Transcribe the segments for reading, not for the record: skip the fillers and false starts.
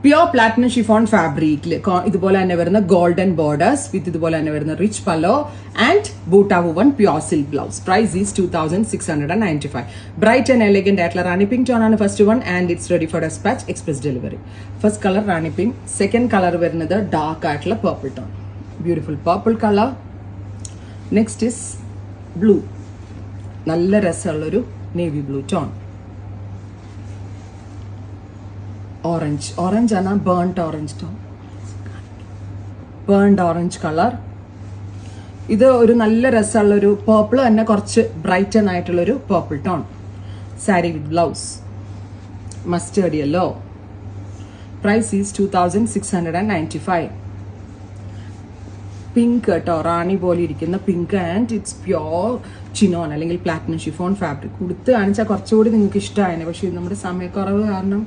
Pure platinum chiffon ഫാബ്രിക്കിൽ ഇതുപോലെ തന്നെ വരുന്ന ഗോൾഡൻ ബോർഡേഴ്സ് വിത്ത് ഇതുപോലെ തന്നെ വരുന്ന rich pallu and buta woven pure silk blouse. Price is 2695. Bright and elegant ആയിട്ടുള്ള റാണി പിങ്ക് ടോൺ ആണ് first one and it's ready for dispatch express delivery. First colour rani pink, second colour വരുന്നത് ഡാർക്ക് ആയിട്ടുള്ള purple tone, beautiful purple colour. Next is blue, നല്ല രസമുള്ളൊരു navy blue tone. Orange ആണ് burnt orange tone, burnt orange colour. ഇത് ഒരു നല്ല രസമുള്ളൊരു purple തന്നെ കുറച്ച് ബ്രൈറ്റൻ ആയിട്ടുള്ളൊരു purple tone. Sari with blouse, mustard yellow. Price is 2695. Pink കേട്ടോ, റാണി പോലെ ഇരിക്കുന്ന pink and it's pure chinon അല്ലെങ്കിൽ പ്ലാറ്റിനം ഷിഫോൺ ഫാബ്രിക്. കൊടുത്ത് കാണിച്ചാൽ കുറച്ചുകൂടി നിങ്ങൾക്ക് ഇഷ്ടമായേനെ, പക്ഷെ നമ്മുടെ സമയക്കുറവ് കാരണം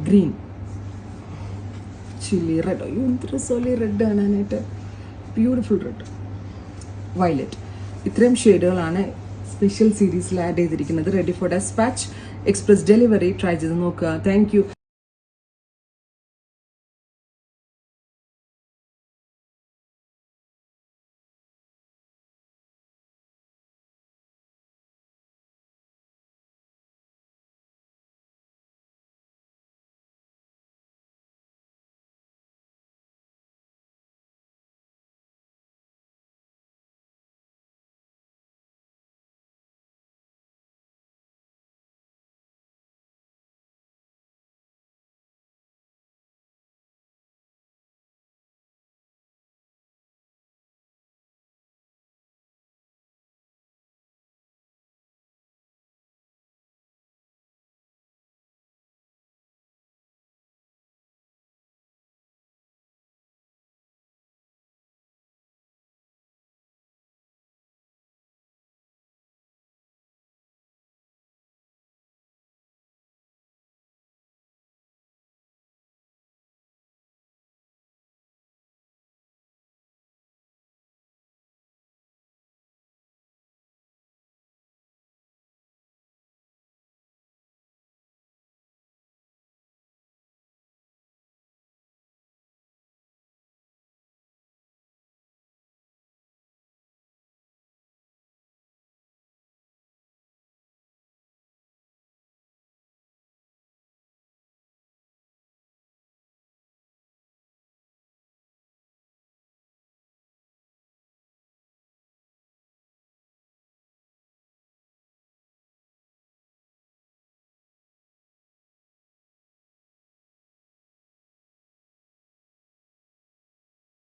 ഗ്രീൻ ചില്ലി റെഡ്, എന്തൊരു സോലി റെഡ് കാണാനായിട്ട്, ബ്യൂട്ടിഫുൾ റെഡ്, വയലറ്റ്. ഇത്രയും ഷെയ്ഡുകളാണ് സ്പെഷ്യൽ സീരീസിൽ ആഡ് ചെയ്തിരിക്കുന്നത്. Ready for dispatch express delivery. Try ചെയ്ത് നോക്കുക. Thank U.